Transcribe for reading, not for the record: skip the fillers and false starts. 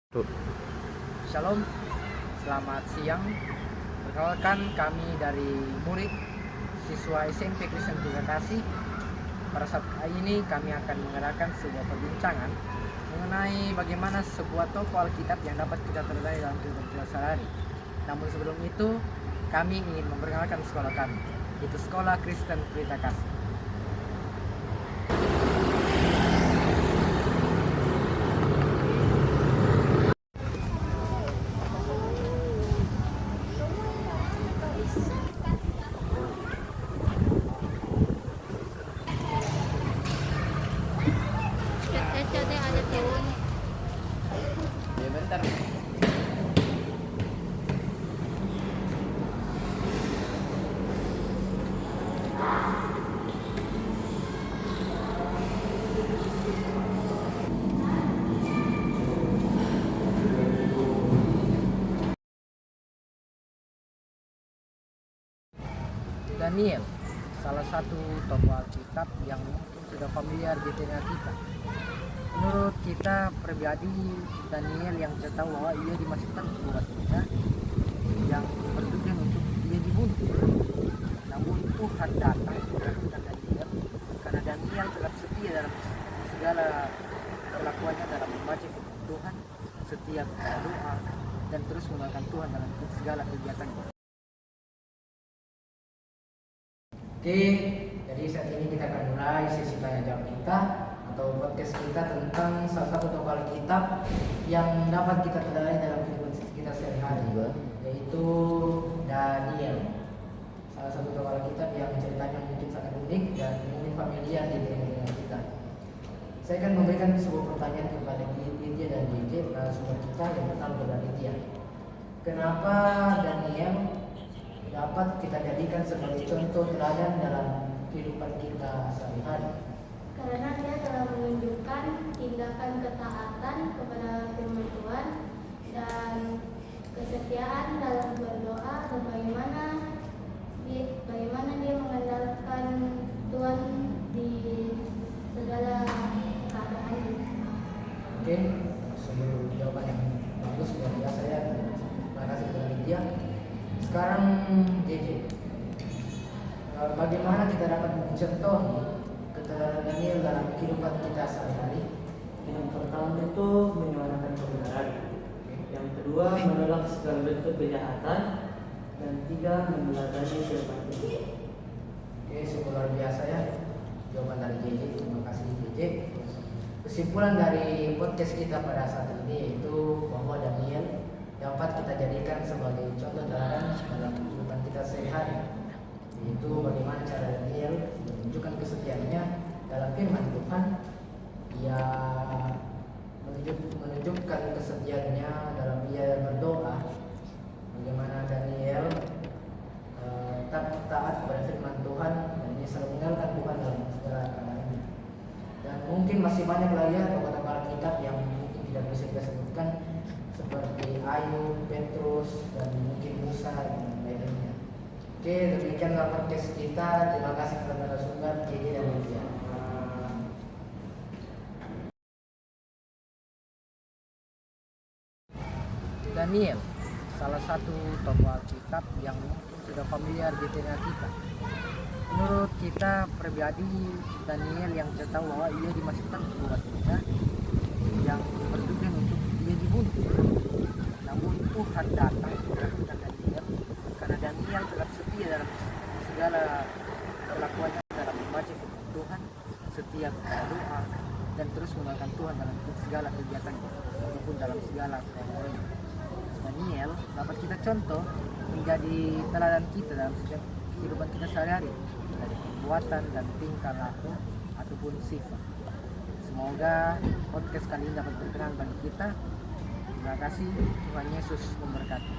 Tuh. Shalom, selamat siang. Perkenalkan kami dari murid siswa SMP Kristen Tiga Kasih. Pada saat ini kami akan mengadakan sebuah perbincangan mengenai bagaimana sebuah tokoh Alkitab yang dapat kita teladani dalam kehidupan kita sehari-hari. Namun sebelum itu, kami ingin memperkenalkan sekolah kami, yaitu Sekolah Kristen Pelita Kasih. Chat-chat yang ada turun. Ya bentar. Daniel, salah satu tokoh Alkitab yang mungkin sudah familiar di telinga kita. Menurut kita pribadi, Daniel yang kita tahu bahwa ia dimasukkan ke bawah kita yang bertujuan untuk ia dibunuh. Namun Tuhan datang mengaturkan Daniel karena Daniel tetap setia dalam segala perlakuannya dalam membaca firman Tuhan, setia berdoa dan terus menggunakan Tuhan dalam segala kegiatannya. Oke, jadi saat ini kita akan mulai sesi tanya jawab kita atau podcast kita tentang salah satu tokoh Alkitab yang dapat kita teladani dalam kehidupan kita sehari-hari, yaitu Daniel. Salah satu tokoh Alkitab yang ceritanya mungkin sangat unik dan mungkin familiar di telinga kita. Saya akan memberikan sebuah pertanyaan kepada Lydia dan JJ, narasumber kita yang pertama adalah Lydia. Kenapa Daniel dapat kita jadikan sebagai contoh teladan dalam kehidupan kita sehari-hari? Karena dia telah menunjukkan tindakan ketaatan kepada firman Tuhan dan kesetiaan dalam berdoa dan bagaimana dia mengandalkan Tuhan di segala keadaan. Oke, sebelum jawaban yang bagus luar biasa ya. Terima kasih kepada Lydia. Sekarang JJ, bagaimana kita dapat mencontoh keteladanan Daniel dalam kehidupan kita sehari-hari? Yang pertama itu menyuarakan kebenaran. Yang kedua menolak segala bentuk kejahatan. Dan tiga meneladani firman Tuhan. Oke, cukup luar biasa ya jawaban dari JJ. Terima kasih JJ. Kesimpulan dari podcast kita pada saat ini yaitu bahwa Daniel dapat kita jadikan sebagai contoh teladan dalam kehidupan kita sehari-hari, yaitu bagaimana cara Daniel menunjukkan kesetiaannya dalam firman Tuhan. Ia menunjukkan kesetiaannya dalam ia berdoa, bagaimana Daniel tetap taat kepada firman Tuhan dan dia selalu mengenalkan Tuhan dalam segala keadaannya. Dan mungkin masih banyak lagi ya tokoh-tokoh Alkitab yang mungkin tidak bisa kita sebutkan, seperti Ayub, Petrus, dan mungkin Musa dan lainnya. Oke, demikianlah podcast kita. Terima kasih kepada narasumber JJ dan Lydia. Daniel, salah satu tokoh Alkitab yang mungkin sudah familiar di telinga kita. Menurut kita pribadi, Daniel yang kita tahu bahwa ia dimasukkan ke bawah kita yang bertujuan untuk ia dibunuh. Namun Tuhan datang mengaturkan Daniel karena Daniel tetap setia dalam segala perlakuannya dalam membaca firman Tuhan, setia berdoa dan terus menggunakan Tuhan dalam segala kegiatannya ataupun dalam segala keadaan. Daniel dapat kita contoh menjadi teladan kita dalam setiap kehidupan kita sehari-hari, dari perbuatan dan tingkah laku ataupun sifat. Semoga podcast kali ini dapat berkenan bagi kita. Terima kasih, Tuhan Yesus memberkati.